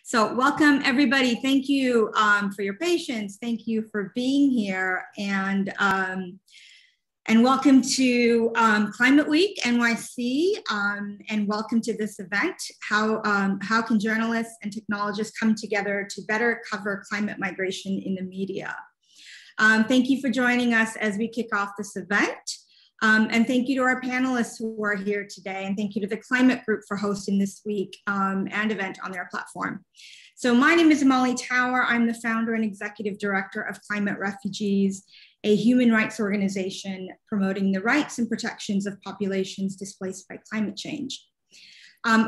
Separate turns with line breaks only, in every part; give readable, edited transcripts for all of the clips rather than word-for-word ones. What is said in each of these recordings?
So welcome everybody. Thank you for your patience. Thank you for being here, and welcome to Climate Week NYC, and welcome to this event. How can journalists and technologists come together to better cover climate migration in the media? Thank you for joining us as we kick off this event. And thank you to our panelists who are here today. And thank you to the Climate Group for hosting this week and event on their platform. So my name is Molly Tower. I'm the founder and executive director of Climate Refugees, a human rights organization promoting the rights and protections of populations displaced by climate change.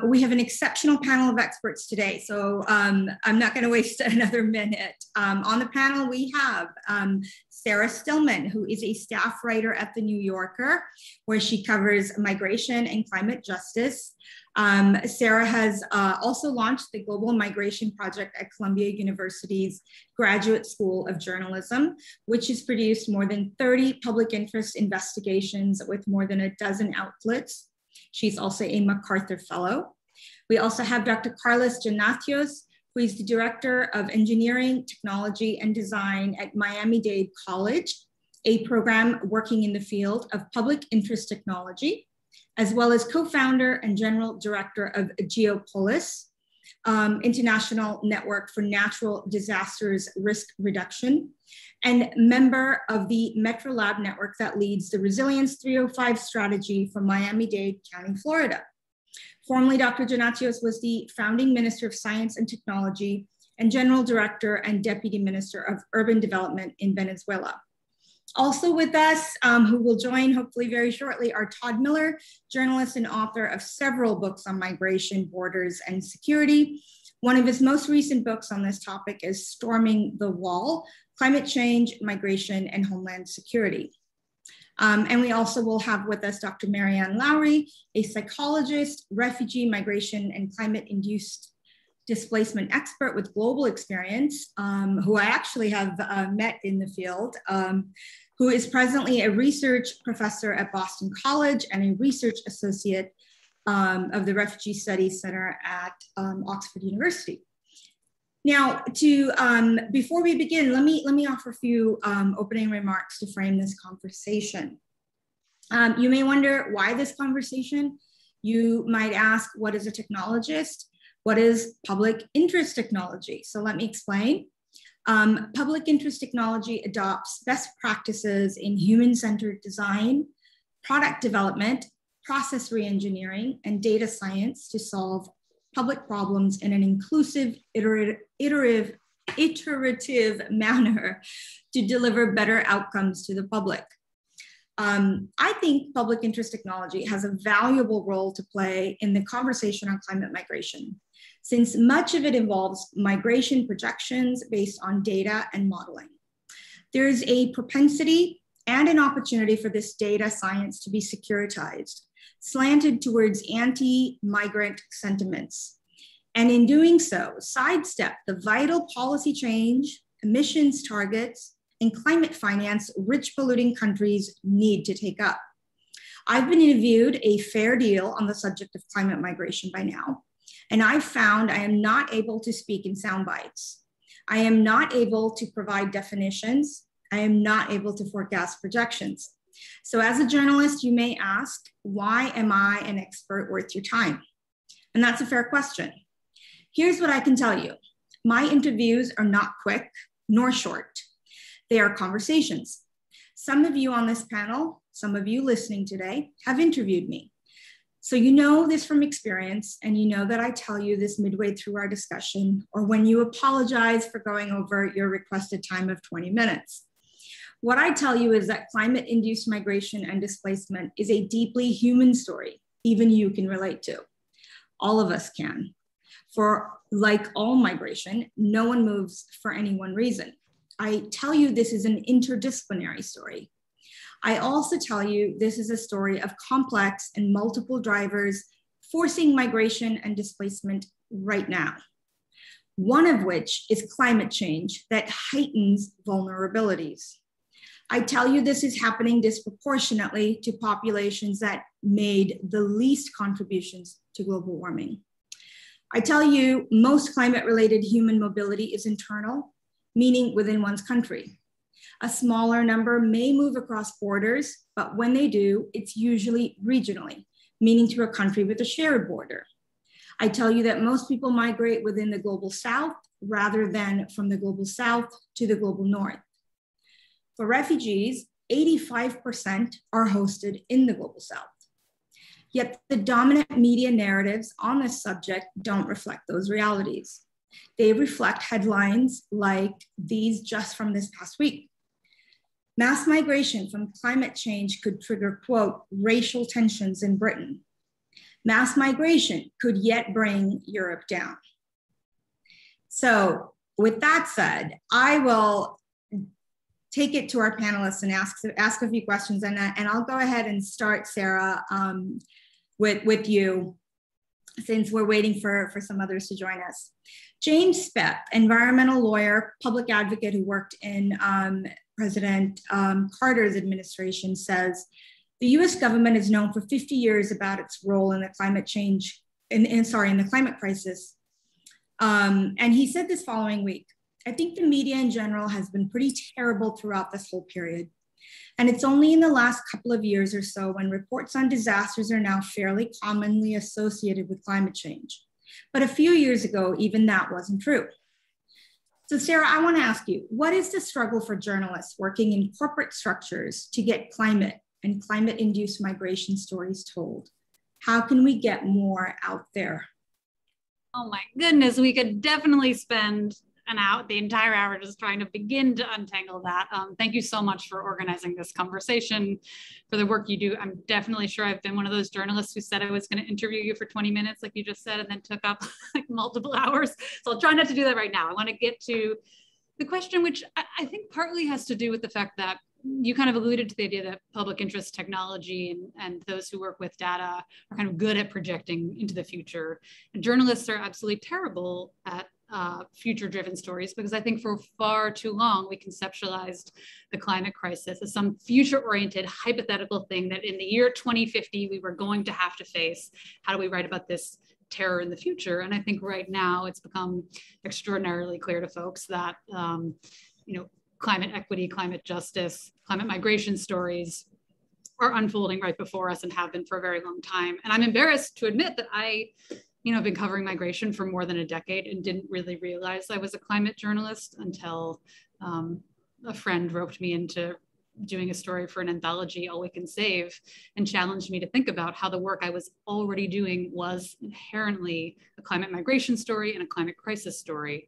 We have an exceptional panel of experts today, so I'm not going to waste another minute. On the panel, we have Sarah Stillman, who is a staff writer at The New Yorker, where she covers migration and climate justice. Sarah has also launched the Global Migration Project at Columbia University's Graduate School of Journalism, which has produced more than 30 public interest investigations with more than a dozen outlets. She's also a MacArthur Fellow. We also have Dr. Carlos Genatios, who is the Director of Engineering, Technology, and Design at Miami-Dade College, a program working in the field of public interest technology, as well as co-founder and general director of Geopolis, International Network for Natural Disasters Risk Reduction, and member of the Metro Lab network that leads the Resilience 305 strategy for Miami-Dade County, Florida. Formerly, Dr. Genatios was the founding Minister of Science and Technology and General Director and Deputy Minister of Urban Development in Venezuela. Also with us, who will join hopefully very shortly, are Todd Miller, journalist and author of several books on migration, borders, and security. One of his most recent books on this topic is Storming the Wall: Climate Change, Migration, and Homeland Security. And we also will have with us Dr. Maryanne Loughry, a psychologist, refugee, migration, and climate-induced displacement expert with global experience, who I actually have met in the field, who is presently a research professor at Boston College and a research associate of the Refugee Studies Center at Oxford University. Now, before we begin, let me offer a few opening remarks to frame this conversation. You may wonder why this conversation. You might ask, what is a technologist? What is public interest technology? So let me explain. Public interest technology adopts best practices in human-centered design, product development, process reengineering, and data science to solve public problems in an inclusive, iterative manner to deliver better outcomes to the public. I think public interest technology has a valuable role to play in the conversation on climate migration, since much of it involves migration projections based on data and modeling. There is a propensity and an opportunity for this data science to be securitized, slanted towards anti-migrant sentiments, and in doing so, sidestep the vital policy change, emissions targets, and climate finance rich polluting countries need to take up. I've been interviewed a fair deal on the subject of climate migration by now, and I've found I am not able to speak in sound bites. I am not able to provide definitions. I am not able to forecast projections. So as a journalist, you may ask, why am I an expert worth your time? And that's a fair question. Here's what I can tell you. My interviews are not quick nor short. They are conversations. Some of you on this panel, some of you listening today, have interviewed me. So you know this from experience, and you know that I tell you this midway through our discussion, or when you apologize for going over your requested time of 20 minutes. What I tell you is that climate-induced migration and displacement is a deeply human story, even you can relate to. All of us can. For like all migration, no one moves for any one reason. I tell you this is an interdisciplinary story. I also tell you this is a story of complex and multiple drivers forcing migration and displacement right now. One of which is climate change that heightens vulnerabilities. I tell you this is happening disproportionately to populations that made the least contributions to global warming. I tell you, most climate-related human mobility is internal, meaning within one's country. A smaller number may move across borders, but when they do, it's usually regionally, meaning to a country with a shared border. I tell you that most people migrate within the global south rather than from the global south to the global north. For refugees, 85% are hosted in the global south. Yet the dominant media narratives on this subject don't reflect those realities. They reflect headlines like these just from this past week. Mass migration from climate change could trigger, quote, racial tensions in Britain. Mass migration could yet bring Europe down. So with that said, I will take it to our panelists and ask a few questions, and I'll go ahead and start, Sarah, with you, since we're waiting for some others to join us. James Spepp, environmental lawyer, public advocate who worked in President Carter's administration, says, the US government is known for 50 years about its role in the climate change, in the climate crisis. And he said this following week, I think the media in general has been pretty terrible throughout this whole period. And it's only in the last couple of years or so when reports on disasters are now fairly commonly associated with climate change. But a few years ago, even that wasn't true. So Sarah, I want to ask you, what is the struggle for journalists working in corporate structures to get climate and climate-induced migration stories told? How can we get more out there?
Oh my goodness, we could definitely spend the entire hour just trying to begin to untangle that. Thank you so much for organizing this conversation, for the work you do. I'm definitely sure I've been one of those journalists who said I was going to interview you for 20 minutes, like you just said, and then took up like multiple hours. So I'll try not to do that right now. I want to get to the question, which I think partly has to do with the fact that you kind of alluded to the idea that public interest technology and those who work with data are kind of good at projecting into the future. And journalists are absolutely terrible at future-driven stories, because I think for far too long we conceptualized the climate crisis as some future-oriented hypothetical thing that in the year 2050 we were going to have to face. How do we write about this terror in the future? And I think right now it's become extraordinarily clear to folks that climate equity, climate justice, climate migration stories are unfolding right before us and have been for a very long time. And I'm embarrassed to admit that I've been covering migration for more than a decade and didn't really realize I was a climate journalist until a friend roped me into doing a story for an anthology, All We Can Save, and challenged me to think about how the work I was already doing was inherently a climate migration story and a climate crisis story.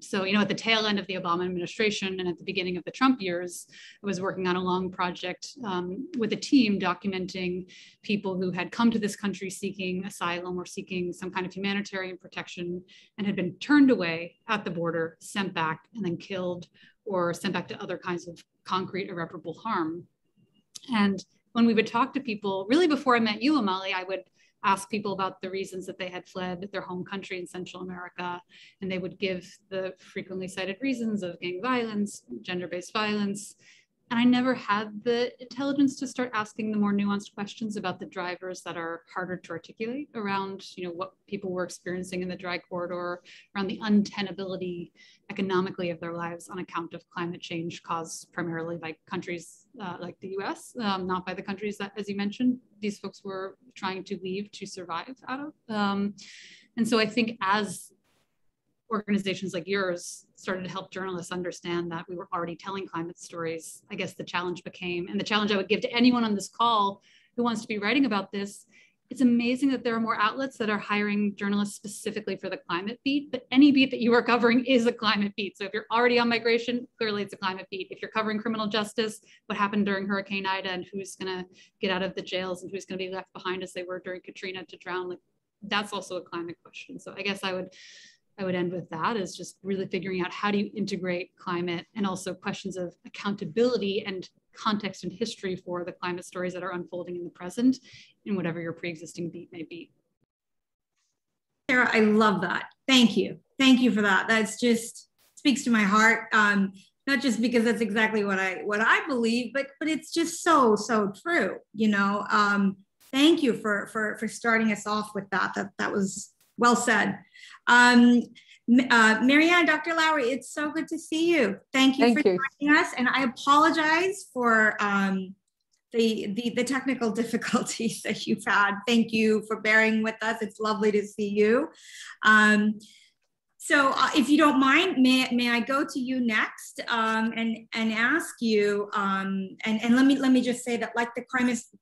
So at the tail end of the Obama administration and at the beginning of the Trump years, I was working on a long project with a team documenting people who had come to this country seeking asylum or seeking some kind of humanitarian protection and had been turned away at the border, sent back, and then killed or sent back to other kinds of concrete irreparable harm. And when we would talk to people, really before I met you, Amali, I would ask people about the reasons that they had fled their home country in Central America, and they would give the frequently cited reasons of gang violence, gender-based violence. And I never had the intelligence to start asking the more nuanced questions about the drivers that are harder to articulate around, what people were experiencing in the dry corridor, around the untenability economically of their lives on account of climate change caused primarily by countries like the US, not by the countries that, as you mentioned, these folks were trying to leave to survive out of. And so I think as organizations like yours started to help journalists understand that we were already telling climate stories, I guess the challenge became, and the challenge I would give to anyone on this call who wants to be writing about this, it's amazing that there are more outlets that are hiring journalists specifically for the climate beat, but any beat that you are covering is a climate beat. So if you're already on migration, clearly it's a climate beat. If you're covering criminal justice, what happened during Hurricane Ida and who's gonna get out of the jails and who's gonna be left behind as they were during Katrina to drown, like that's also a climate question. So I guess I would end with that, is just really figuring out how do you integrate climate and also questions of accountability and context and history for the climate stories that are unfolding in the present in whatever your pre-existing beat may be.
Sarah, I love that. Thank you. Thank you for that. That's just speaks to my heart. Not just because that's exactly what I believe, but it's just so true. Thank you for starting us off with that. That was Well said. Maryanne, Dr. Loughry, it's so good to see you. Thank you for joining us. And I apologize for the technical difficulties that you've had. Thank you for bearing with us. It's lovely to see you. So if you don't mind, may I go to you next and ask you, and let me just say that, like the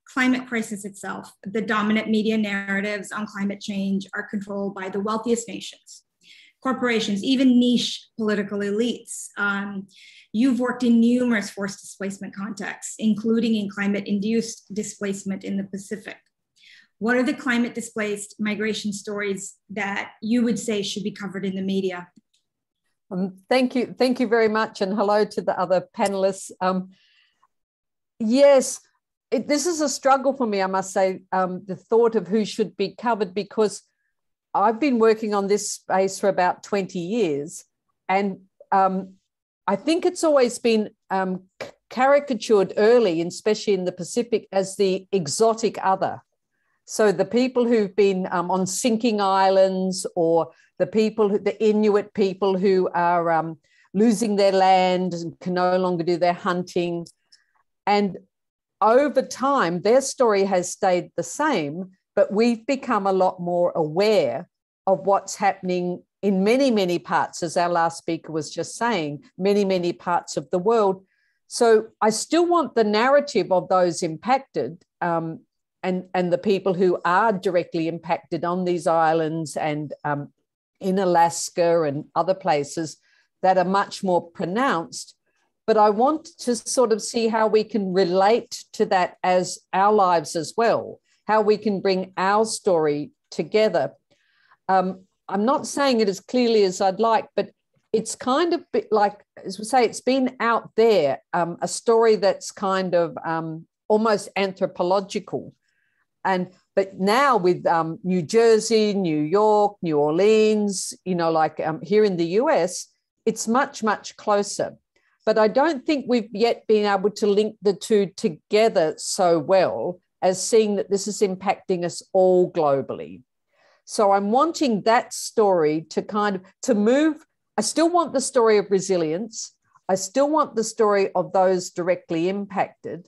climate crisis itself, the dominant media narratives on climate change are controlled by the wealthiest nations, corporations, even niche political elites. You've worked in numerous forced displacement contexts, including in climate-induced displacement in the Pacific. What are the climate displaced migration stories that you would say should be covered in the media?
Thank you very much, and hello to the other panelists. Yes, this is a struggle for me, I must say, the thought of who should be covered, because I've been working on this space for about 20 years, and I think it's always been caricatured early, especially in the Pacific, as the exotic other. So the people who've been on sinking islands, or the Inuit people who are losing their land and can no longer do their hunting. And over time, their story has stayed the same, but we've become a lot more aware of what's happening in many, many parts, as our last speaker was just saying, many, many parts of the world. So I still want the narrative of those impacted, and the people who are directly impacted on these islands and in Alaska and other places that are much more pronounced. But I want to sort of see how we can relate to that as our lives as well, how we can bring our story together. I'm not saying it as clearly as I'd like, but it's kind of like, as we say, it's been out there, a story that's kind of almost anthropological. But now with New Jersey, New York, New Orleans, like here in the US, it's much, much closer. But I don't think we've yet been able to link the two together so well as seeing that this is impacting us all globally. So I'm wanting that story to move. I still want the story of resilience. I still want the story of those directly impacted.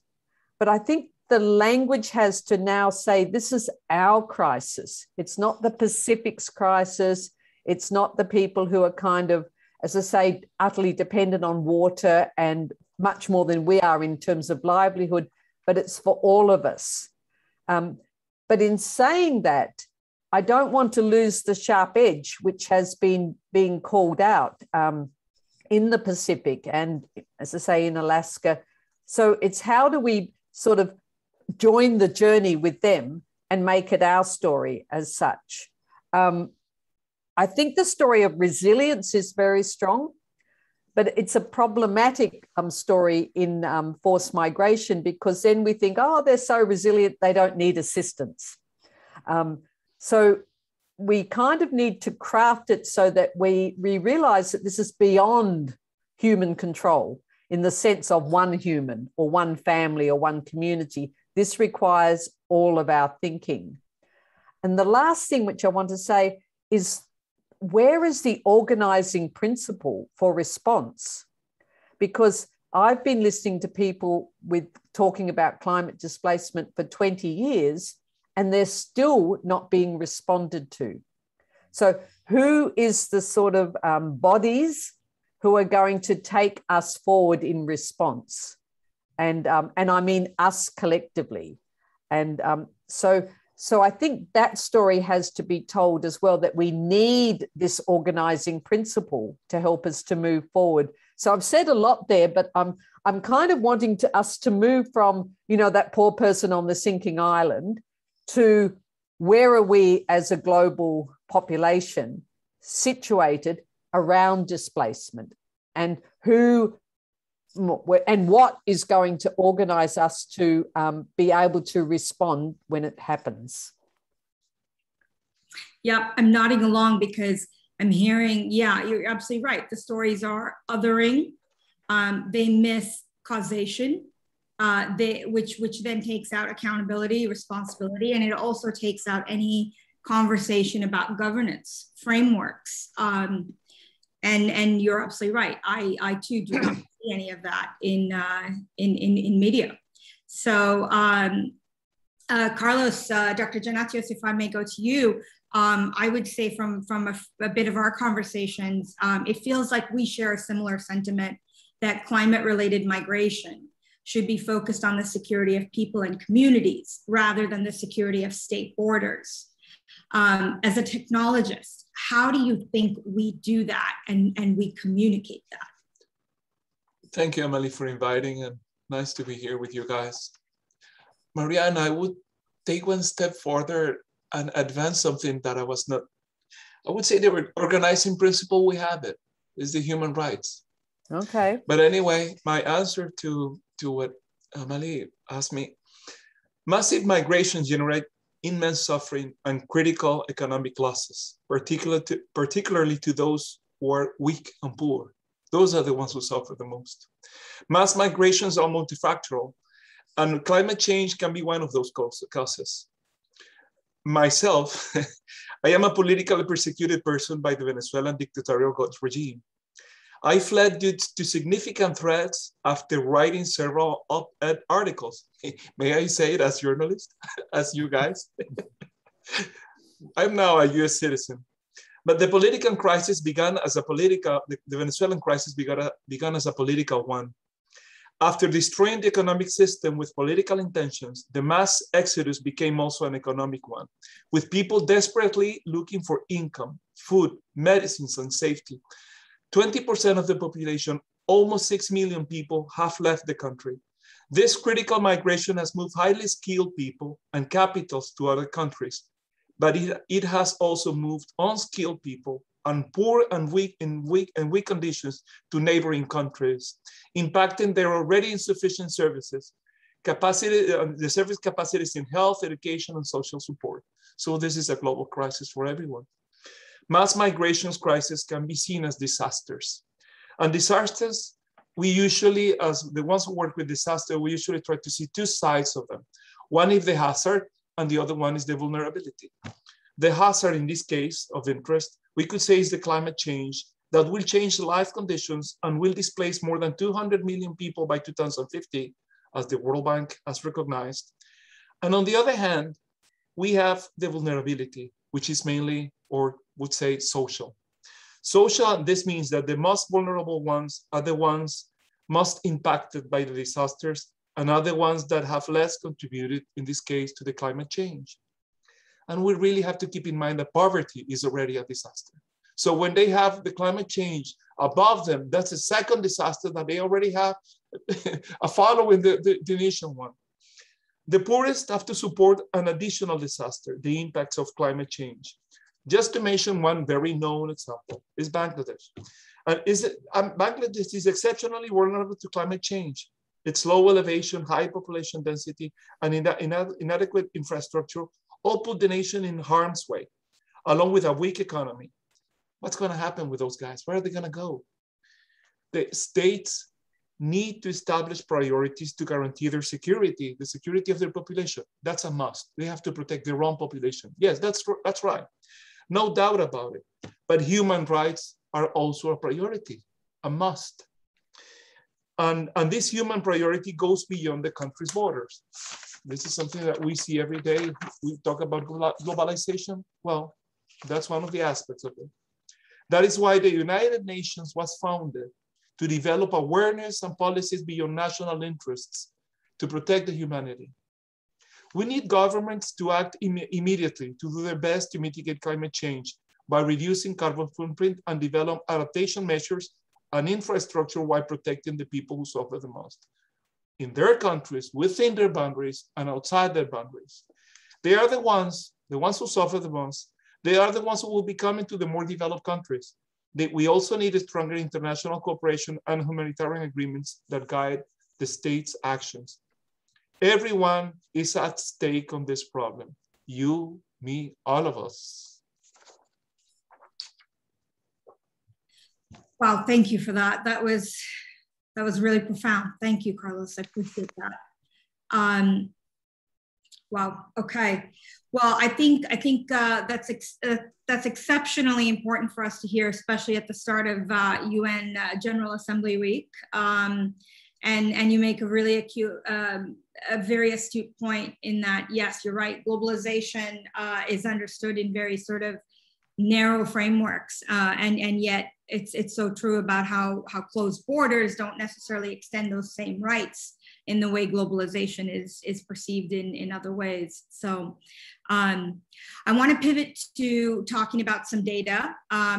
But I think the language has to now say, this is our crisis. It's not the Pacific's crisis. It's not the people who are kind of, as I say, utterly dependent on water and much more than we are in terms of livelihood, but it's for all of us. But in saying that, I don't want to lose the sharp edge, which has been being called out in the Pacific and, as I say, in Alaska. So it's how do we sort of join the journey with them and make it our story as such. I think the story of resilience is very strong, but it's a problematic story in forced migration, because then we think, oh, they're so resilient, they don't need assistance. So we kind of need to craft it so that we realize that this is beyond human control in the sense of one human or one family or one community. This requires all of our thinking. And the last thing which I want to say is, where is the organizing principle for response? Because I've been listening to people talking about climate displacement for 20 years, and they're still not being responded to. So who is the sort of bodies who are going to take us forward in response? And I mean us collectively. And so I think that story has to be told as well, that we need this organizing principle to help us to move forward. So I've said a lot there, but I'm kind of wanting us to move from, that poor person on the sinking island to where are we as a global population situated around displacement, and what is going to organize us to be able to respond when it happens.
Yeah, I'm nodding along because I'm hearing, yeah, you're absolutely right. The stories are othering. They miss causation, which then takes out accountability, responsibility, and it also takes out any conversation about governance frameworks. And you're absolutely right. I too do not see any of that in media. So Carlos, Dr. Genatios, if I may go to you, I would say from a bit of our conversations, it feels like we share a similar sentiment that climate-related migration should be focused on the security of people and communities rather than the security of state borders. As a technologist, how do you think we do that and we communicate that?
Thank you, Emily, for inviting, and nice to be here with you guys. Maryanne, I would take one step further and advance something that I was not, I would say the organizing principle we have it is the human rights.
Okay.
But anyway, my answer to what Emily asked me, massive migrations generate immense suffering and critical economic losses, particularly to those who are weak and poor. Those are the ones who suffer the most. Mass migrations are multifactorial, and climate change can be one of those causes. Myself, I am a politically persecuted person by the Venezuelan dictatorial regime. I fled due to significant threats after writing several op-ed articles. May I say it as journalist, as you guys? I'm now a US citizen. But the political crisis began as a the Venezuelan crisis began as a political one. After destroying the economic system with political intentions, the mass exodus became also an economic one, with people desperately looking for income, food, medicines, and safety. 20% of the population, almost 6 million people, have left the country. This critical migration has moved highly skilled people and capitals to other countries, but it has also moved unskilled people and poor and weak conditions to neighboring countries, impacting their already insufficient services, the service capacities in health, education, and social support. So this is a global crisis for everyone. Mass migrations crisis can be seen as disasters. And disasters, we usually, as the ones who work with disaster, we usually try to see two sides of them. One is the hazard, and the other one is the vulnerability. The hazard in this case of interest, we could say is the climate change that will change life conditions and will displace more than 200 million people by 2050, as the World Bank has recognized. And on the other hand, we have the vulnerability, which is mainly, or would say, social. Social, this means that the most vulnerable ones are the ones most impacted by the disasters and are the ones that have less contributed, in this case, to the climate change. And we really have to keep in mind that poverty is already a disaster. So when they have the climate change above them, that's a second disaster that they already have following the initial one. The poorest have to support an additional disaster, the impacts of climate change. Just to mention one very known example is Bangladesh. And Bangladesh is exceptionally vulnerable to climate change. Its low elevation, high population density, and inadequate infrastructure all put the nation in harm's way, along with a weak economy. What's going to happen with those guys? Where are they going to go? The states need to establish priorities to guarantee their security, the security of their population. That's a must. They have to protect their own population. Yes, that's right. No doubt about it. But human rights are also a priority, a must. And this human priority goes beyond the country's borders. This is something that we see every day. We talk about globalization. Well, that's one of the aspects of it. That is why the United Nations was founded, to develop awareness and policies beyond national interests to protect the humanity. We need governments to act immediately to do their best to mitigate climate change by reducing carbon footprint and develop adaptation measures and infrastructure while protecting the people who suffer the most in their countries, within their boundaries and outside their boundaries. They are the ones who suffer the most. They are the ones who will be coming to the more developed countries. We also need a stronger international cooperation and humanitarian agreements that guide the state's actions. Everyone is at stake on this problem. You, me, all of us.
Wow, thank you for that. That was really profound. Thank you, Carlos. I appreciate that. Wow. Okay. Well, I think that's exceptionally important for us to hear, especially at the start of UN General Assembly Week. And you make a really a very astute point in that, yes, you're right. Globalization is understood in very sort of narrow frameworks, and yet it's so true about how closed borders don't necessarily extend those same rights in the way globalization is perceived in other ways. So I want to pivot to talking about some data.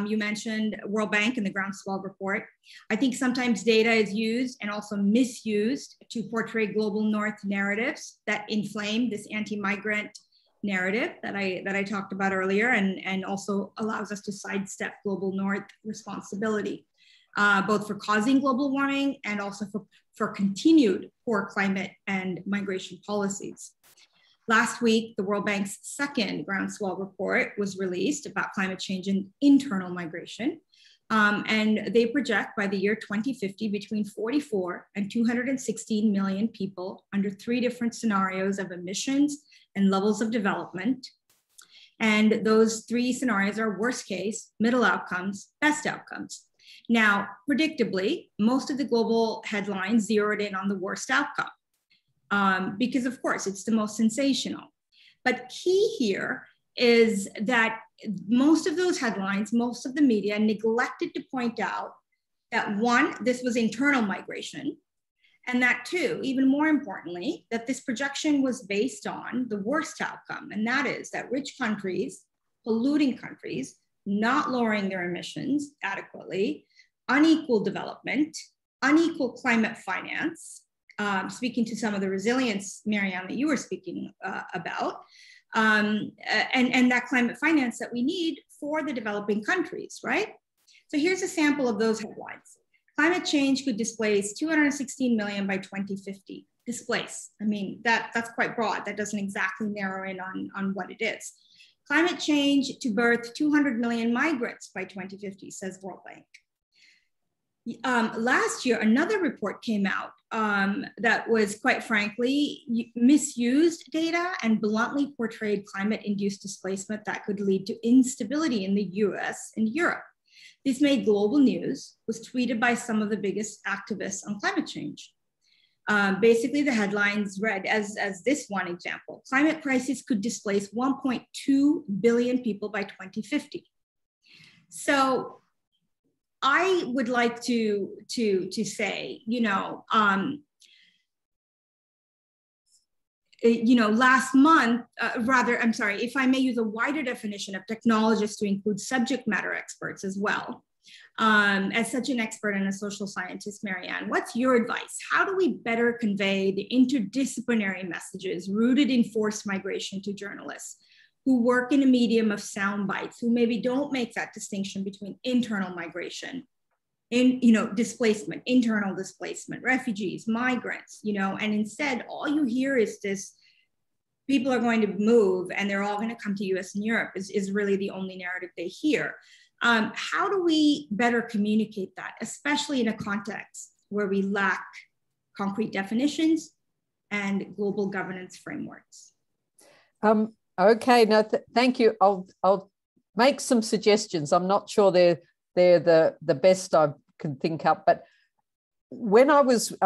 You mentioned World Bank and the Groundswell report. I think sometimes data is used and also misused to portray global North narratives that inflame this anti-migrant narrative that I talked about earlier, and also allows us to sidestep global North responsibility, both for causing global warming and also for continued poor climate and migration policies. Last week, the World Bank's second Groundswell report was released about climate change and internal migration. And they project by the year 2050 between 44 and 216 million people under 3 different scenarios of emissions and levels of development. And those 3 scenarios are worst case, middle outcomes, best outcomes. Now, predictably, most of the global headlines zeroed in on the worst outcome because, of course, it's the most sensational. But key here is that most of those headlines, most of the media neglected to point out that 1, this was internal migration, and that 2, even more importantly, that this projection was based on the worst outcome, and that is that rich countries, polluting countries, not lowering their emissions adequately, unequal development, unequal climate finance, speaking to some of the resilience, Maryanne, that you were speaking about, and that climate finance that we need for the developing countries, right? So here's a sample of those headlines. Climate change could displace 216 million by 2050. Displace, I mean, that's quite broad. That doesn't exactly narrow in on what it is. Climate change to birth 200 million migrants by 2050, says World Bank. Last year, another report came out that was, quite frankly, misused data and bluntly portrayed climate-induced displacement that could lead to instability in the US and Europe. This made global news, was tweeted by some of the biggest activists on climate change. Basically, the headlines read as this one example: climate crisis could displace 1.2 billion people by 2050. So I would like to say, last month, if I may use a wider definition of technologists to include subject matter experts as well. As such an expert and a social scientist, Maryanne, what's your advice? How do we better convey the interdisciplinary messages rooted in forced migration to journalists who work in a medium of sound bites, who maybe don't make that distinction between internal migration, displacement, internal displacement, refugees, migrants, and instead all you hear is this: people are going to move and they're all going to come to US and Europe is really the only narrative they hear. How do we better communicate that, especially in a context where we lack concrete definitions and global governance frameworks?
Okay, no, thank you. I'll make some suggestions. I'm not sure they're the best I can think up, but when I was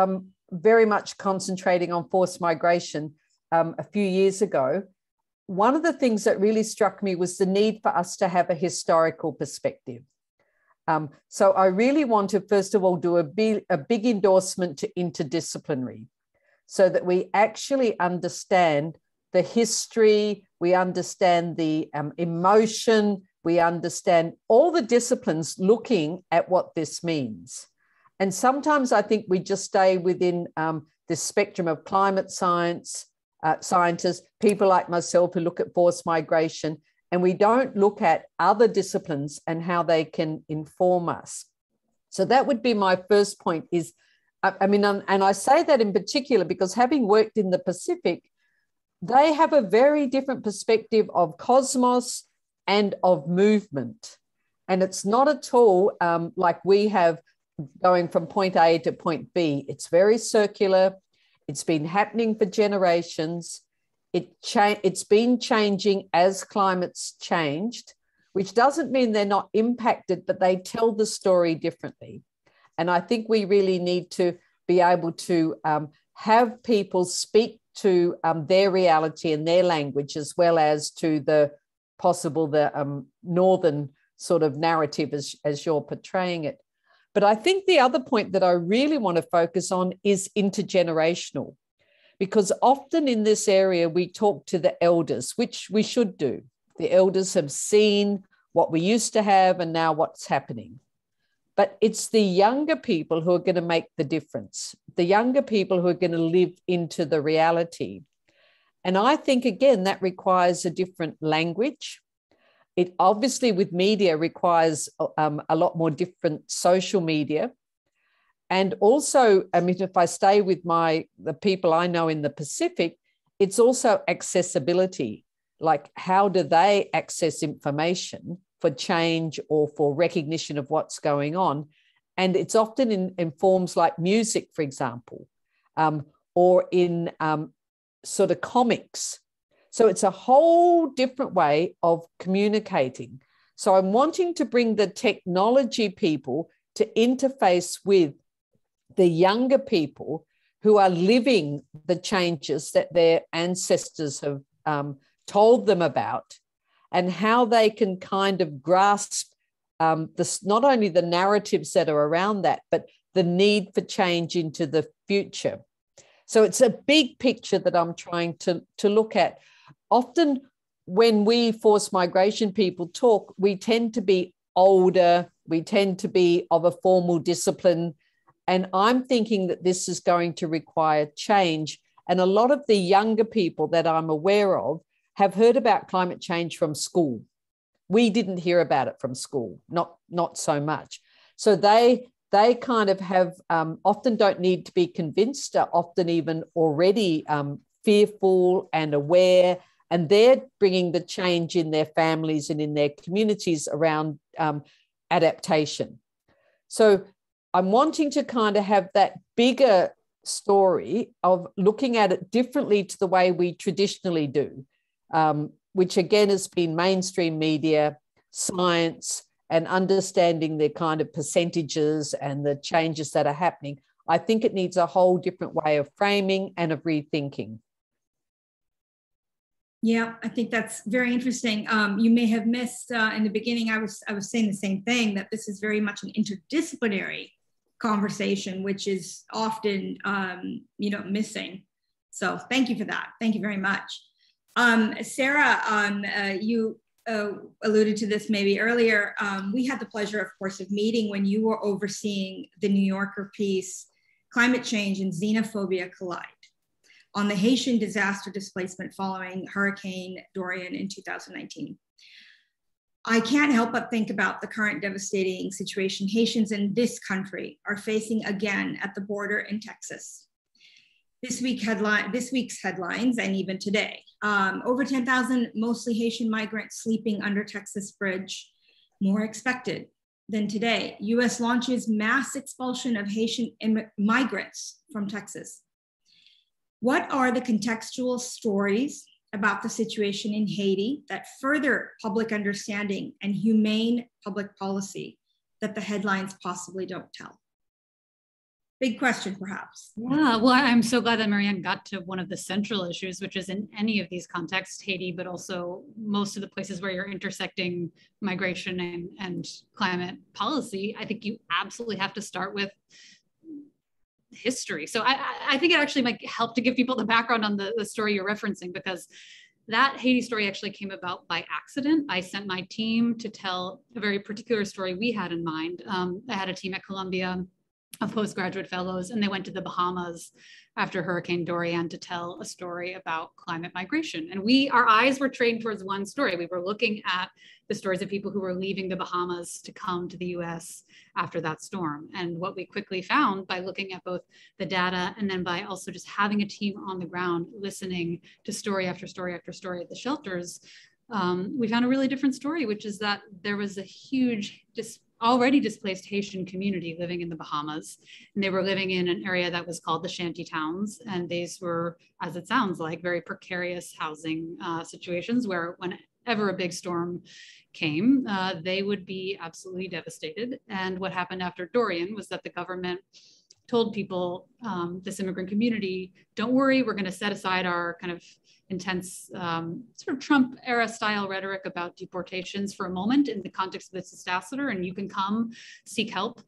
very much concentrating on forced migration a few years ago, one of the things that really struck me was the need for us to have a historical perspective. So I really want to, first of all, do a big endorsement to interdisciplinary, so that we actually understand the history, we understand the emotion, we understand all the disciplines looking at what this means. And sometimes I think we just stay within this spectrum of climate science, scientists, people like myself who look at forced migration, and we don't look at other disciplines and how they can inform us. So that would be my first point is, and I say that in particular because having worked in the Pacific, they have a very different perspective of cosmos and of movement. And it's not at all like we have going from point A to point B. It's very circular. It's been happening for generations. It's been changing as climate's changed, which doesn't mean they're not impacted, but they tell the story differently. And I think we really need to be able to have people speak to their reality and their language, as well as to the northern sort of narrative as you're portraying it. But I think the other point that I really want to focus on is intergenerational, because often in this area, we talk to the elders, which we should do. The elders have seen what we used to have and now what's happening. But it's the younger people who are going to make the difference, the younger people who are going to live into the reality. And I think, again, that requires a different language. It obviously, with media, requires a lot more different social media. And also, I mean, if I stay with the people I know in the Pacific, it's also accessibility. Like, how do they access information for change or for recognition of what's going on? And it's often in forms like music, for example, or in sort of comics. So it's a whole different way of communicating. So I'm wanting to bring the technology people to interface with the younger people who are living the changes that their ancestors have told them about, and how they can kind of grasp not only the narratives that are around that, but the need for change into the future. So it's a big picture that I'm trying to look at. Often when we forced migration people talk, we tend to be older, we tend to be of a formal discipline. And I'm thinking that this is going to require change. And a lot of the younger people that I'm aware of have heard about climate change from school. We didn't hear about it from school, not so much. So they kind of have often don't need to be convinced, are often even already fearful and aware, and they're bringing the change in their families and in their communities around adaptation. So I'm wanting to kind of have that bigger story of looking at it differently to the way we traditionally do, which again has been mainstream media, science, and understanding the kind of percentages and the changes that are happening. I think it needs a whole different way of framing and of rethinking.
Yeah, I think that's very interesting. You may have missed in the beginning, I was saying the same thing, that this is very much an interdisciplinary conversation, which is often, missing. So thank you for that. Thank you very much. Sarah, you alluded to this maybe earlier. We had the pleasure, of course, of meeting when you were overseeing the New Yorker piece, Climate Change and Xenophobia Collide, on the Haitian disaster displacement following Hurricane Dorian in 2019. I can't help but think about the current devastating situation Haitians in this country are facing again at the border in Texas. This week's headlines, and even today, over 10,000 mostly Haitian migrants sleeping under Texas bridge, more expected than today. US launches mass expulsion of Haitian migrants from Texas. What are the contextual stories about the situation in Haiti that further public understanding and humane public policy that the headlines possibly don't tell? Big question, perhaps.
Yeah, well, I'm so glad that Maryanne got to one of the central issues, which is in any of these contexts, Haiti, but also most of the places where you're intersecting migration and climate policy. I think you absolutely have to start with history. So I think it actually might help to give people the background on the story you're referencing, because that Haiti story actually came about by accident. I sent my team to tell a very particular story we had in mind. I had a team at Columbia of postgraduate fellows, and they went to the Bahamas after Hurricane Dorian to tell a story about climate migration. And our eyes were trained towards one story. We were looking at the stories of people who were leaving the Bahamas to come to the US after that storm. And what we quickly found by looking at both the data and then by also just having a team on the ground listening to story after story after story at the shelters, we found a really different story, which is that there was a huge already displaced Haitian community living in the Bahamas, and they were living in an area that was called the shanty towns. And these were, as it sounds like, very precarious housing situations where whenever a big storm came, they would be absolutely devastated. And what happened after Dorian was that the government told people, this immigrant community, don't worry, we're going to set aside our kind of intense sort of Trump era style rhetoric about deportations for a moment in the context of this disaster, and you can come seek help.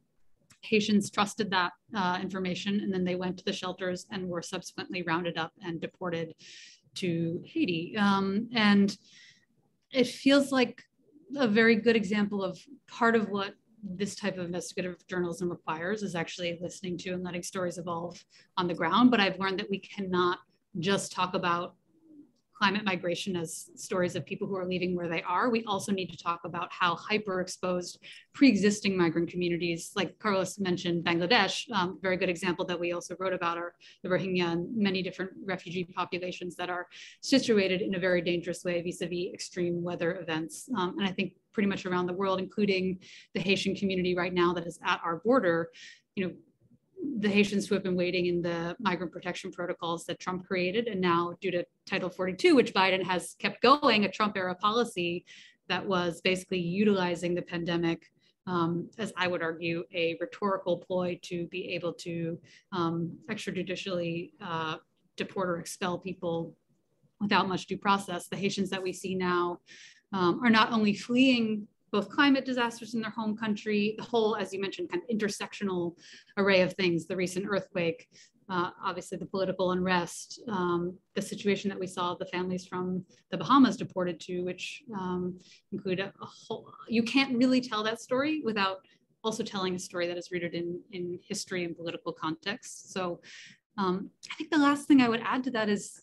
Haitians trusted that information, and then they went to the shelters and were subsequently rounded up and deported to Haiti. And it feels like a very good example of part of what this type of investigative journalism requires is actually listening to and letting stories evolve on the ground. But I've learned that we cannot just talk about climate migration as stories of people who are leaving where they are. We also need to talk about how hyper-exposed pre-existing migrant communities, like Carlos mentioned, Bangladesh, very good example that we also wrote about are the Rohingya and many different refugee populations that are situated in a very dangerous way vis-a-vis extreme weather events. And I think pretty much around the world, including the Haitian community right now that is at our border, you know, the Haitians who have been waiting in the migrant protection protocols that Trump created, and now due to Title 42, which Biden has kept going, a Trump era policy that was basically utilizing the pandemic as I would argue, a rhetorical ploy to be able to extrajudicially deport or expel people without much due process. The Haitians that we see now are not only fleeing both climate disasters in their home country, the whole, as you mentioned, kind of intersectional array of things, the recent earthquake, obviously the political unrest, the situation that we saw the families from the Bahamas deported to, which include a whole, you can't really tell that story without also telling a story that is rooted in history and political context. So I think the last thing I would add to that is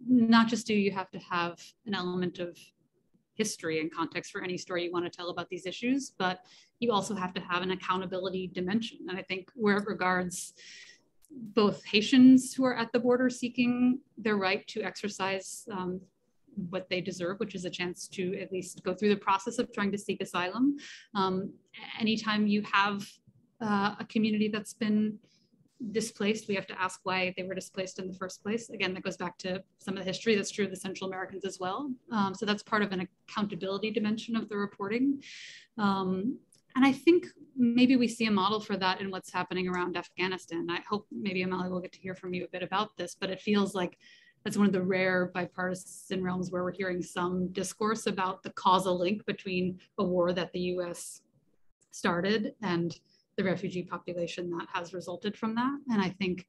not just do you have to have an element of history and context for any story you want to tell about these issues, but you also have to have an accountability dimension. And I think where it regards both Haitians who are at the border seeking their right to exercise what they deserve, which is a chance to at least go through the process of trying to seek asylum. Anytime you have a community that's been displaced, we have to ask why they were displaced in the first place. Again, that goes back to some of the history that's true of the Central Americans as well. So that's part of an accountability dimension of the reporting. And I think maybe we see a model for that in what's happening around Afghanistan. I hope maybe Amali will get to hear from you a bit about this, but it feels like that's one of the rare bipartisan realms where we're hearing some discourse about the causal link between a war that the US started and the refugee population that has resulted from that. And I think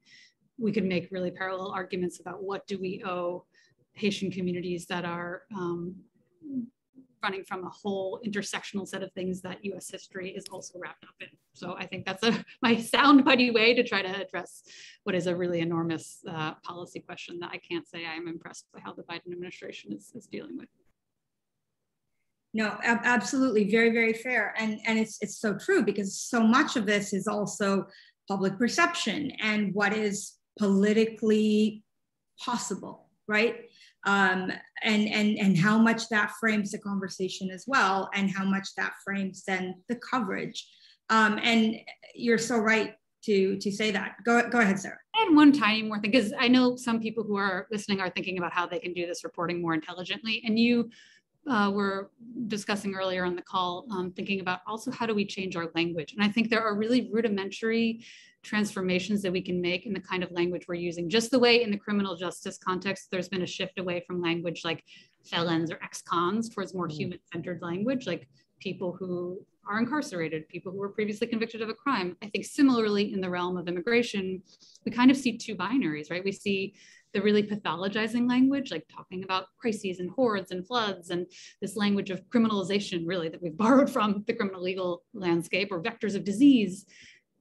we could make really parallel arguments about what do we owe Haitian communities that are running from a whole intersectional set of things that US history is also wrapped up in. So I think that's my soundbite way to try to address what is a really enormous policy question that I can't say I am impressed by how the Biden administration is dealing with.
No, absolutely, very, very fair. And it's so true, because so much of this is also public perception and what is politically possible, right? And how much that frames the conversation as well, and how much that frames then the coverage. And you're so right to say that. Go ahead, Sarah.
I had one tiny more thing, because I know some people who are listening are thinking about how they can do this reporting more intelligently. And you were discussing earlier on the call, thinking about also how do we change our language? And I think there are really rudimentary transformations that we can make in the kind of language we're using. Just the way in the criminal justice context, there's been a shift away from language like felons or ex-cons towards more human-centered language, like people who are incarcerated, people who were previously convicted of a crime. I think similarly in the realm of immigration, we kind of see two binaries, right? We see the really pathologizing language, like talking about crises and hordes and floods, and this language of criminalization, really, that we've borrowed from the criminal legal landscape, or vectors of disease.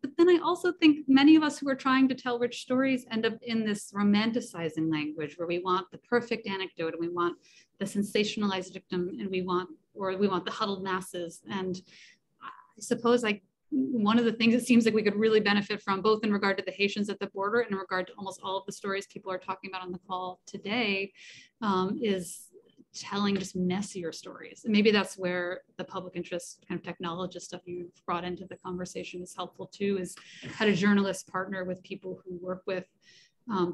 But then I also think many of us who are trying to tell rich stories end up in this romanticizing language where we want the perfect anecdote, and we want the sensationalized victim, and we want the huddled masses. And I suppose one of the things it seems like we could really benefit from, both in regard to the Haitians at the border and in regard to almost all of the stories people are talking about on the call today, is telling just messier stories. And maybe that's where the public interest kind of technologist stuff you've brought into the conversation is helpful too, is how do journalists partner with people who work with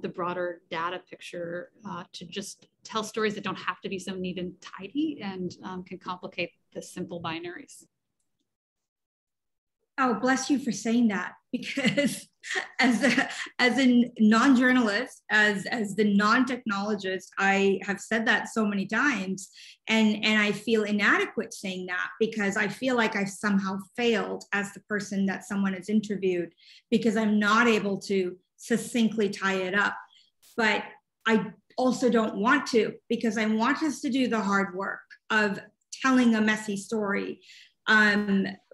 the broader data picture to just tell stories that don't have to be so neat and tidy and can complicate the simple binaries.
Oh, bless you for saying that, because as a non-journalist, as the non-technologist, I have said that so many times, and I feel inadequate saying that, because I feel like I've somehow failed as the person that someone has interviewed, because I'm not able to succinctly tie it up. But I also don't want to, because I want us to do the hard work of telling a messy story.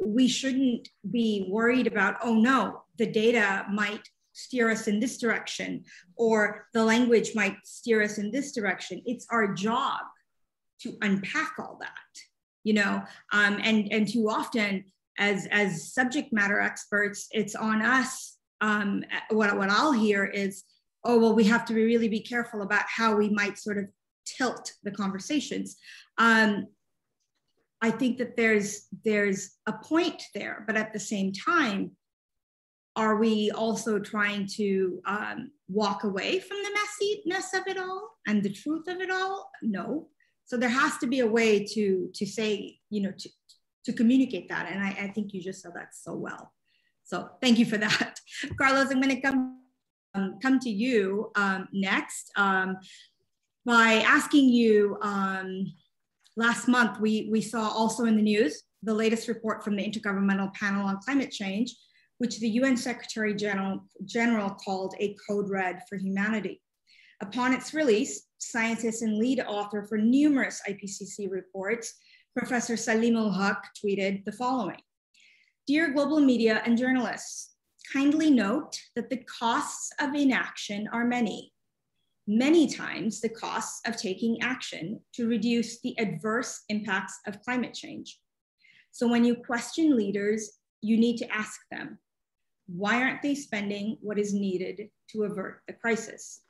We shouldn't be worried about, oh no, the data might steer us in this direction, or the language might steer us in this direction. It's our job to unpack all that, you know, and too often as subject matter experts, it's on us. What I'll hear is, oh, well, we have to really be careful about how we might sort of tilt the conversations. I think that there's a point there, but at the same time, are we also trying to walk away from the messiness of it all and the truth of it all? No. So there has to be a way to say, you know, to communicate that. And I think you just said that so well. So thank you for that. Carlos, I'm going to come to you next by asking you, last month, we saw also in the news the latest report from the Intergovernmental Panel on Climate Change, which the UN Secretary General called a code red for humanity. Upon its release, scientist and lead author for numerous IPCC reports, Professor Salim Ul-Haq tweeted the following: "Dear global media and journalists, kindly note that the costs of inaction are many. Many times the costs of taking action to reduce the adverse impacts of climate change. So when you question leaders, you need to ask them, why aren't they spending what is needed to avert the crisis?"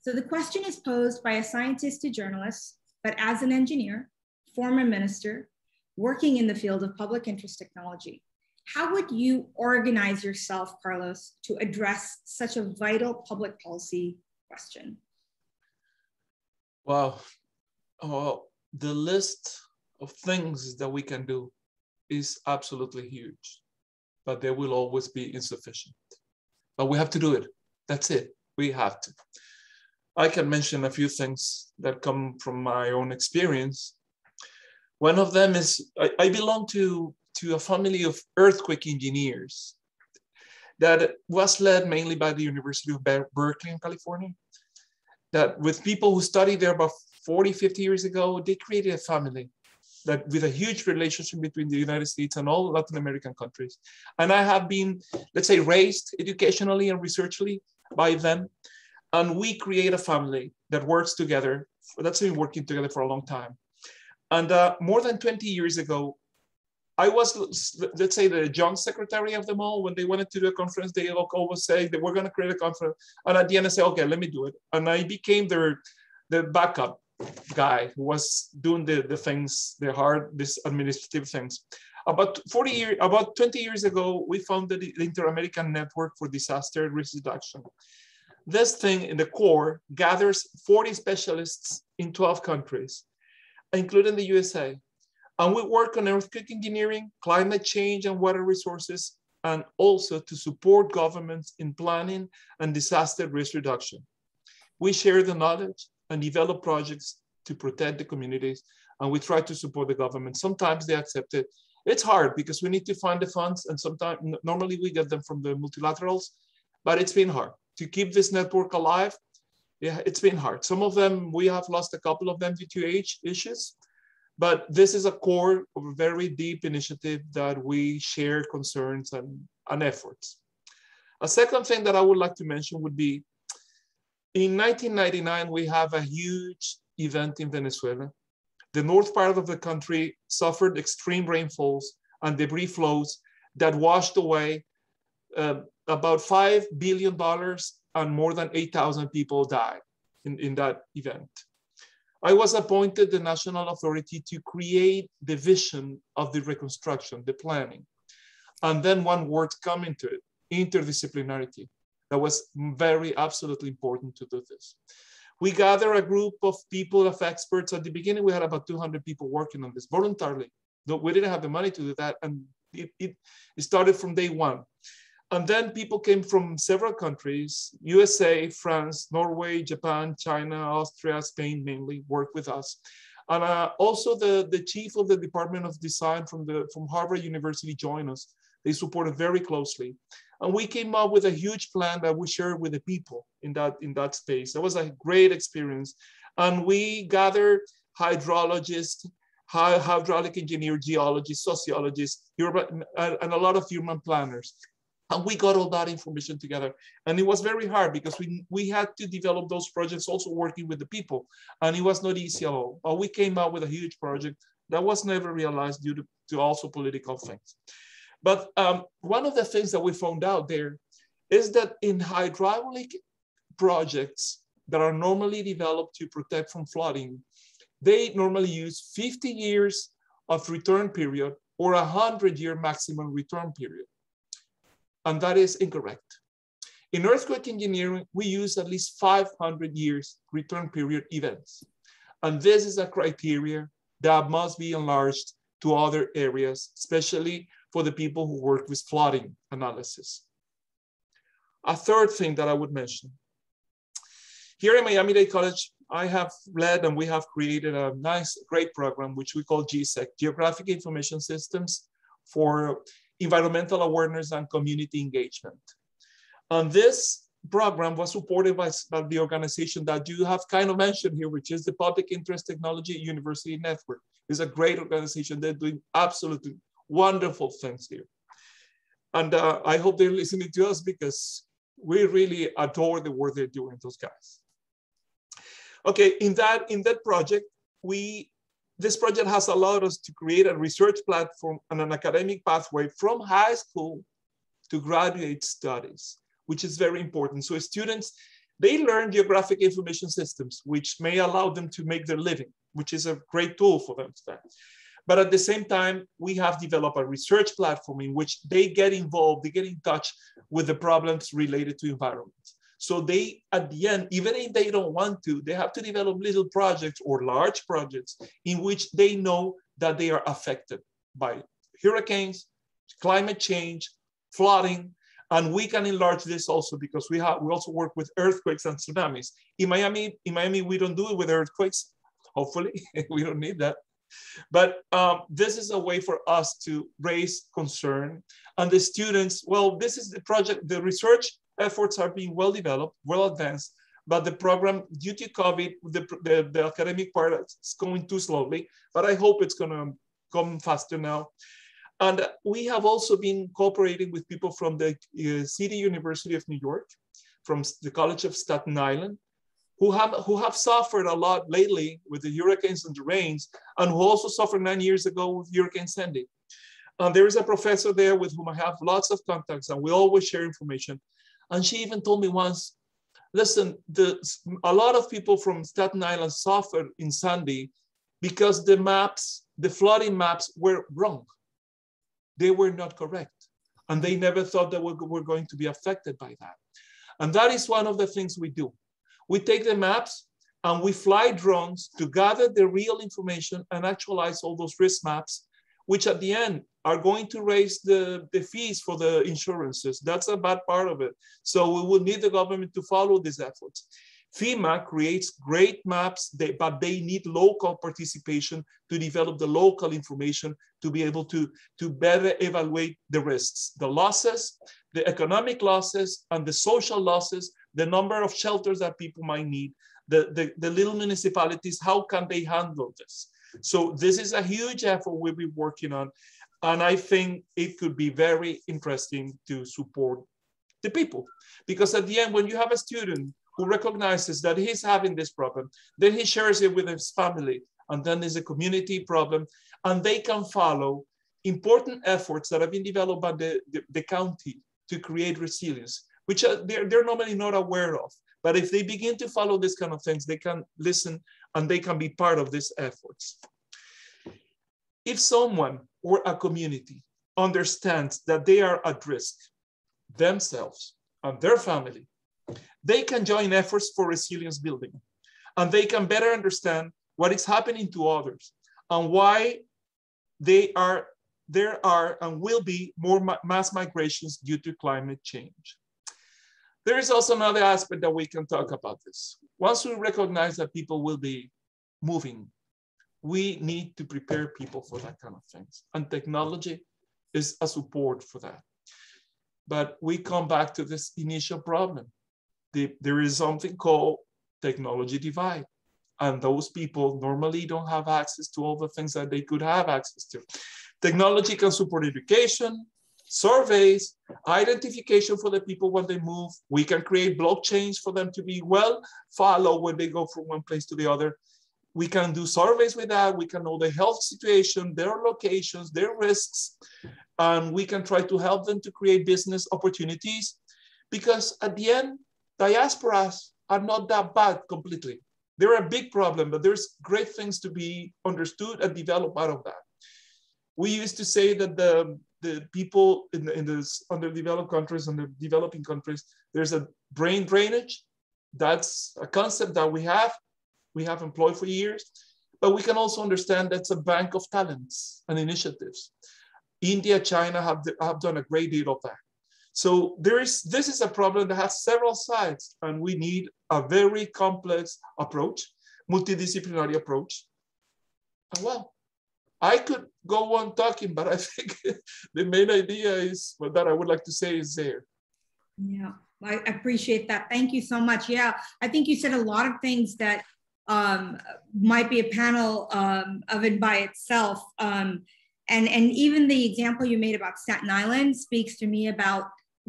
So the question is posed by a scientist to journalists, but as an engineer, former minister, working in the field of public interest technology, how would you organize yourself, Carlos, to address such a vital public policy question?
Wow. The list of things that we can do is absolutely huge, but there will always be insufficient. But we have to do it. That's it. We have to. I can mention a few things that come from my own experience. One of them is I belong to a family of earthquake engineers that was led mainly by the University of Berkeley in California, that with people who studied there about 40, 50 years ago, they created a family that with a huge relationship between the United States and all Latin American countries. And I have been, let's say, raised educationally and researchally by them. And we create a family that works together, that's been working together for a long time. And more than 20 years ago, I was, let's say, the jaunt secretary of them all. When they wanted to do a conference, they always say that we're going to create a conference. And at the end, I say, okay, let me do it. And I became the backup guy who was doing the things, this administrative things. About 20 years ago, we founded the InterAmerican Network for Disaster Risk Reduction. This thing in the core gathers 40 specialists in 12 countries, including the USA. And we work on earthquake engineering, climate change and water resources, and also to support governments in planning and disaster risk reduction. We share the knowledge and develop projects to protect the communities, and we try to support the government. Sometimes they accept it. It's hard because we need to find the funds, and sometimes, normally we get them from the multilaterals, but it's been hard to keep this network alive. Yeah, it's been hard. Some of them, we have lost a couple of them due to age issues. But this is a core of a very deep initiative that we share concerns and efforts. A second thing that I would like to mention would be, in 1999, we have a huge event in Venezuela. The north part of the country suffered extreme rainfalls and debris flows that washed away about $5 billion, and more than 8,000 people died in that event. I was appointed the national authority to create the vision of the reconstruction, the planning. And then one word come into it, interdisciplinarity. That was very absolutely important to do this. We gather a group of people, of experts. At the beginning, we had about 200 people working on this voluntarily. We didn't have the money to do that. And it started from day one. And then people came from several countries, USA, France, Norway, Japan, China, Austria, Spain mainly worked with us. And also the chief of the Department of Design from Harvard University joined us. They supported very closely. And we came up with a huge plan that we shared with the people in that space. That was a great experience. And we gathered hydrologists, hydraulic engineers, geologists, sociologists, and a lot of urban planners. And we got all that information together. And it was very hard because we had to develop those projects also working with the people. And it was not easy at all. But we came out with a huge project that was never realized due to also political things. But one of the things that we found out there is that in hydraulic projects that are normally developed to protect from flooding, they normally use 50 years of return period or 100-year maximum return period. And that is incorrect. In earthquake engineering, we use at least 500 years return period events. And this is a criteria that must be enlarged to other areas, especially for the people who work with flooding analysis. A third thing that I would mention. Here at Miami-Dade College, I have led and we have created a nice, great program, which we call GSEC, Geographic Information Systems for Environmental Awareness and Community Engagement. And this program was supported by the organization that you have kind of mentioned here, which is the Public Interest Technology University Network. It's a great organization. They're doing absolutely wonderful things here. And I hope they're listening to us because we really adore the work they're doing, those guys. Okay, in that project, this project has allowed us to create a research platform and an academic pathway from high school to graduate studies, which is very important. So students, they learn geographic information systems, which may allow them to make their living, which is a great tool for them today. But at the same time, we have developed a research platform in which they get involved, they get in touch with the problems related to environment. So they, at the end, even if they don't want to, they have to develop little projects or large projects in which they know that they are affected by hurricanes, climate change, flooding, and we can enlarge this also because we also work with earthquakes and tsunamis. In Miami, we don't do it with earthquakes. Hopefully, we don't need that. But this is a way for us to raise concern. And the students, well, this is the project, the research efforts are being well developed, well advanced, but the program, due to COVID, the academic part is going too slowly, but I hope it's gonna come faster now. And we have also been cooperating with people from the City University of New York, from the College of Staten Island, who have suffered a lot lately with the hurricanes and the rains, and who also suffered 9 years ago with Hurricane Sandy. And there is a professor there with whom I have lots of contacts, and we always share information. And she even told me once, listen, a lot of people from Staten Island suffered in Sandy because the maps, the flooding maps were wrong. They were not correct. And they never thought that we were going to be affected by that. And that is one of the things we do. We take the maps and we fly drones to gather the real information and actualize all those risk maps, which at the end are going to raise the fees for the insurances. That's a bad part of it. So we will need the government to follow these efforts. FEMA creates great maps, but they need local participation to develop the local information to be able to better evaluate the risks, the losses, the economic losses, and the social losses, the number of shelters that people might need, the little municipalities, how can they handle this? So this is a huge effort we'll be working on. And I think it could be very interesting to support the people. Because at the end, when you have a student who recognizes that he's having this problem, then he shares it with his family, and then there's a community problem, and they can follow important efforts that have been developed by the county to create resilience, which they're normally not aware of. But if they begin to follow this kind of things, they can listen and they can be part of these efforts. If someone or a community understands that they are at risk themselves and their family, they can join efforts for resilience building, and they can better understand what is happening to others and why there are and will be more mass migrations due to climate change. There is also another aspect that we can talk about this. Once we recognize that people will be moving, we need to prepare people for that kind of things. And technology is a support for that. But we come back to this initial problem. There is something called technology divide. And those people normally don't have access to all the things that they could have access to. Technology can support education, surveys, identification for the people when they move. We can create blockchains for them to be well followed when they go from one place to the other. We can do surveys with that. We can know the health situation, their locations, their risks, and we can try to help them to create business opportunities, because at the end, diasporas are not that bad completely. They're a big problem, but there's great things to be understood and developed out of that. We used to say that the people in the underdeveloped countries and the developing countries, there's a brain drainage. That's a concept that we have employed for years, but we can also understand that's a bank of talents and initiatives. India, China have done a great deal of that. So this is a problem that has several sides, and we need a very complex approach, multidisciplinary approach. And well, I could go on talking, but I think the main idea is that I would like to say is there.
Yeah, I appreciate that. Thank you so much. Yeah, I think you said a lot of things that might be a panel of it by itself. And even the example you made about Staten Island speaks to me about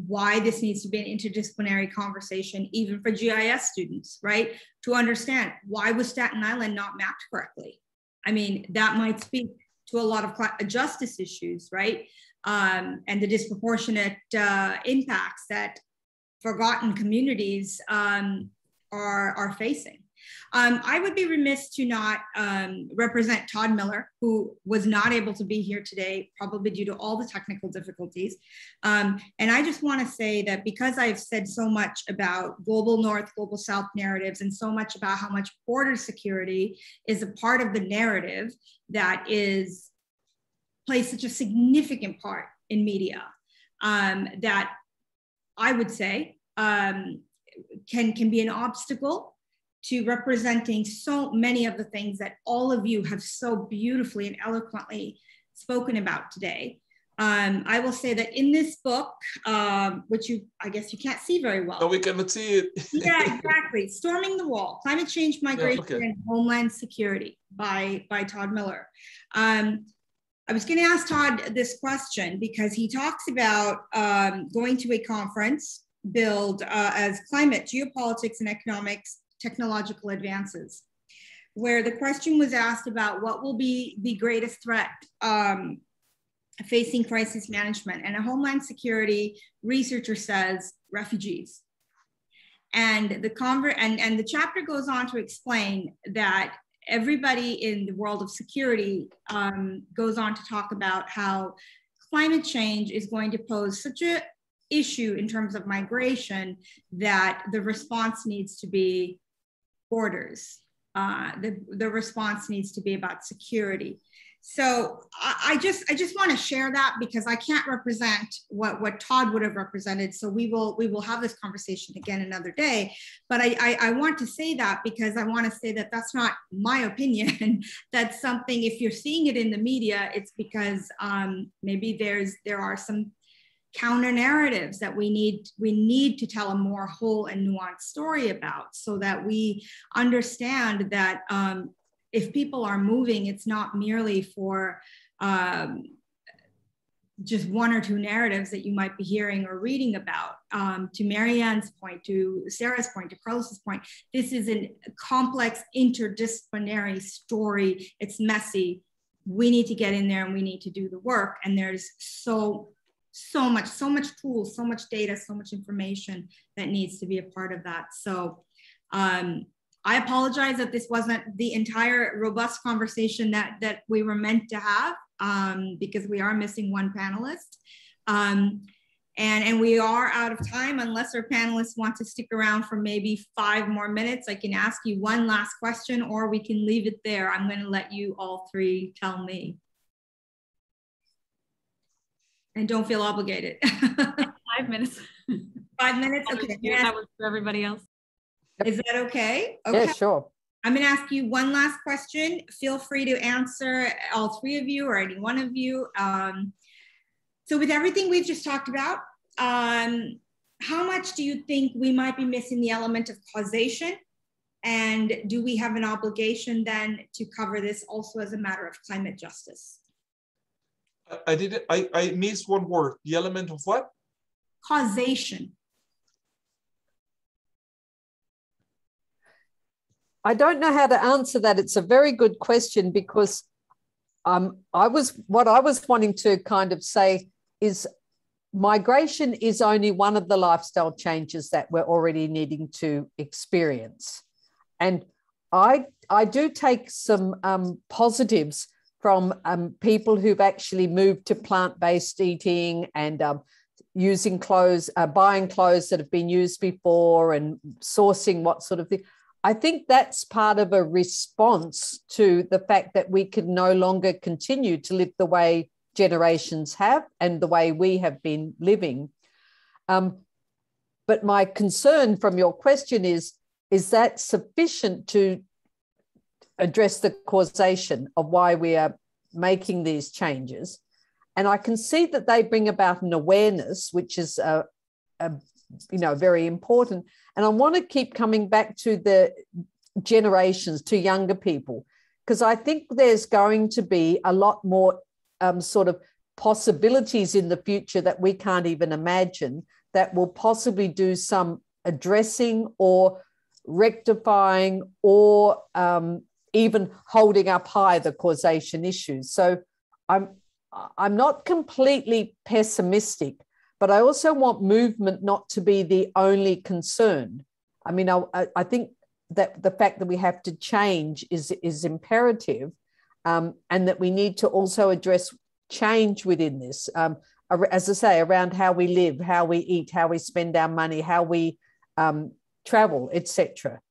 why this needs to be an interdisciplinary conversation, even for GIS students, right? To understand, why was Staten Island not mapped correctly? I mean, that might speak to a lot of justice issues, right? And the disproportionate impacts that forgotten communities are facing. I would be remiss to not represent Todd Miller, who was not able to be here today, probably due to all the technical difficulties. And I just want to say that because I've said so much about global North, global South narratives, and so much about how much border security is a part of the narrative that plays such a significant part in media, that I would say can be an obstacle to representing so many of the things that all of you have so beautifully and eloquently spoken about today. I will say that in this book, which I guess you can't see very well.
No, we cannot see it.
Yeah, exactly. Storming the Wall, Climate Change, Migration, and Homeland Security by Todd Miller. I was going to ask Todd this question because he talks about going to a conference billed as Climate, Geopolitics, and Economics, Technological Advances, where the question was asked about what will be the greatest threat facing crisis management. And a Homeland Security researcher says refugees. And the chapter goes on to explain that everybody in the world of security goes on to talk about how climate change is going to pose such an issue in terms of migration that the response needs to be borders. The response needs to be about security. So I just want to share that because I can't represent what Todd would have represented. So we will have this conversation again another day. But I want to say that because I want to say that that's not my opinion. That's something, if you're seeing it in the media, it's because maybe there are some counter narratives that we need to tell a more whole and nuanced story about, so that we understand that if people are moving, it's not merely for just one or two narratives that you might be hearing or reading about. To Maryanne's point, to Sarah's point, to Carlos's point, this is a complex interdisciplinary story. It's messy. We need to get in there and we need to do the work. And there's so much tools, so much data, so much information that needs to be a part of that. So I apologize that this wasn't the entire robust conversation that we were meant to have, because we are missing one panelist. And we are out of time. Unless our panelists want to stick around for maybe 5 more minutes, I can ask you one last question, or we can leave it there. I'm going to let you all 3 tell me. And don't feel obligated.
5 minutes.
5 minutes? Okay.
That was for everybody else.
Is that okay? Okay.
Yeah, sure.
I'm going to ask you one last question. Feel free to answer, all 3 of you or any one of you. So with everything we've just talked about, how much do you think we might be missing the element of causation? And do we have an obligation then to cover this also as a matter of climate justice?
I missed one word. The element of what?
Causation.
I don't know how to answer that. It's a very good question, because what I was wanting to kind of say is migration is only one of the lifestyle changes that we're already needing to experience. And I do take some positives from people who've actually moved to plant-based eating and using clothes, buying clothes that have been used before and sourcing what sort of thing. I think that's part of a response to the fact that we can no longer continue to live the way generations have and the way we have been living. But my concern from your question is that sufficient to address the causation of why we are making these changes? And I can see that they bring about an awareness, which is very important. And I want to keep coming back to the generations, to younger people, because I think there's going to be a lot more sort of possibilities in the future that we can't even imagine that will possibly do some addressing or rectifying or even holding up high the causation issues. So I'm not completely pessimistic, but I also want movement not to be the only concern. I mean, I think that the fact that we have to change is imperative, and that we need to also address change within this, as I say, around how we live, how we eat, how we spend our money, how we travel, etc.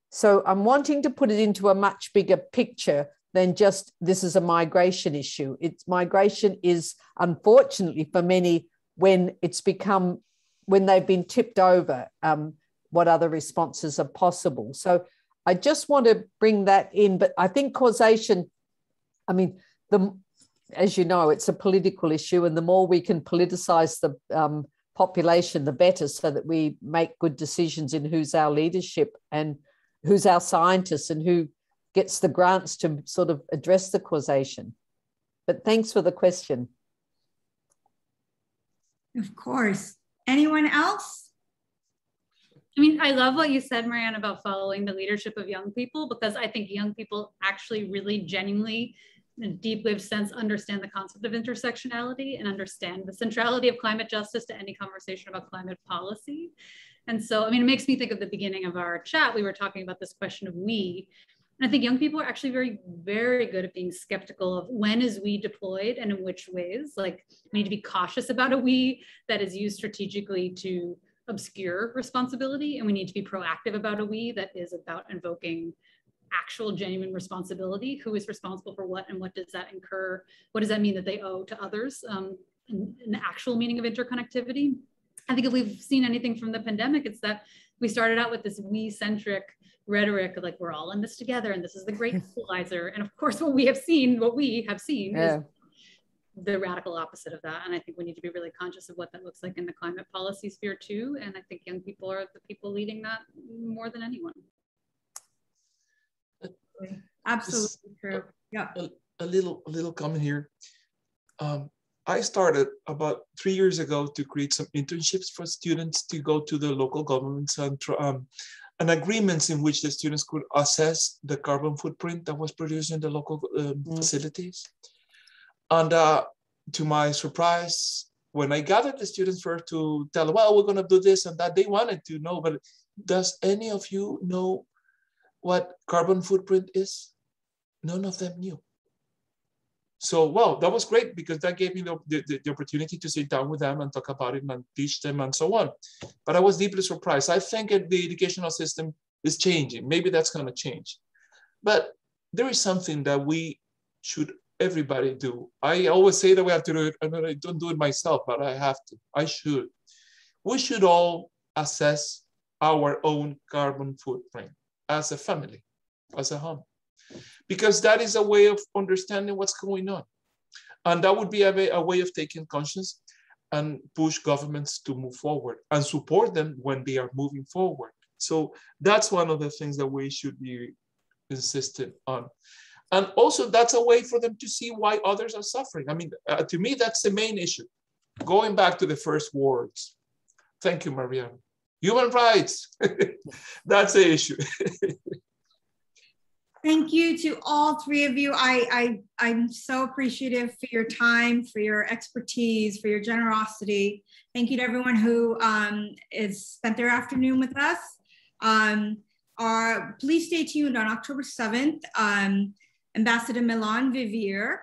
So I'm wanting to put it into a much bigger picture than just this is a migration issue. Migration is, unfortunately for many, when they've been tipped over, what other responses are possible. So I just want to bring that in. But I think causation, I mean, as you know, it's a political issue, and the more we can politicize the population, the better, so that we make good decisions in who's our leadership and who's our scientists and who gets the grants to sort of address the causation. But thanks for the question.
Of course. Anyone else?
I mean, I love what you said, Maryanne, about following the leadership of young people, because I think young people actually really genuinely, in a deep lived sense, understand the concept of intersectionality and understand the centrality of climate justice to any conversation about climate policy. And so, I mean, it makes me think of the beginning of our chat. We were talking about this question of we. And I think young people are actually very, very good at being skeptical of when is we deployed and in which ways. Like, we need to be cautious about a we that is used strategically to obscure responsibility. And we need to be proactive about a we that is about invoking actual genuine responsibility. Who is responsible for what, and what does that incur? What does that mean that they owe to others? An actual meaning of interconnectivity. I think if we've seen anything from the pandemic, it's that we started out with this we-centric rhetoric, like we're all in this together and this is the great equalizer. And of course, what we have seen is the radical opposite of that. And I think we need to be really conscious of what that looks like in the climate policy sphere too. And I think young people are the people leading that more than anyone.
Absolutely true. Yeah.
A little comment here. I started about 3 years ago to create some internships for students to go to the local governments and agreements in which the students could assess the carbon footprint that was produced in the local facilities. And to my surprise, when I gathered the students first to tell, well, we're going to do this and that, they wanted to know, but does any of you know what carbon footprint is? None of them knew. So, well, that was great because that gave me the opportunity to sit down with them and talk about it and teach them and so on. But I was deeply surprised. I think the educational system is changing. Maybe that's going to change. But there is something that we should everybody do. I always say that we have to do it, and I don't do it myself, but I have to. I should. We should all assess our own carbon footprint as a family, as a home, because that is a way of understanding what's going on. And that would be a way of taking conscience and push governments to move forward and support them when they are moving forward. So that's one of the things that we should be insistent on. And also that's a way for them to see why others are suffering. I mean, to me, that's the main issue. Going back to the first words. Thank you, Maryanne. Human rights, that's the issue.
Thank you to all three of you. I'm so appreciative for your time, for your expertise, for your generosity. Thank you to everyone who has spent their afternoon with us. Please stay tuned on October 7th. Ambassador Milan Vivier,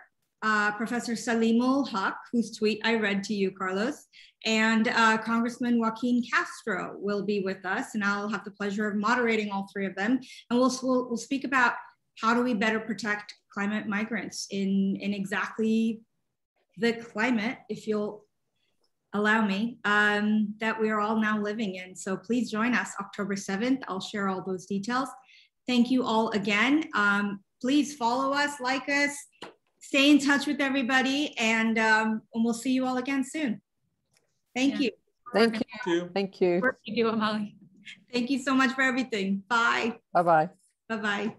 Professor Salimul Haq, whose tweet I read to you, Carlos, and Congressman Joaquin Castro will be with us, and I'll have the pleasure of moderating all three of them. And we'll speak about how do we better protect climate migrants in exactly the climate, if you'll allow me, that we are all now living in. So please join us October 7th. I'll share all those details. Thank you all again. Please follow us, like us, stay in touch with everybody, and we'll see you all again soon. Thank you.
Thank you. Thank you.
Work you do, Amali.
Thank you so much for everything. Bye.
Bye-bye.
Bye-bye.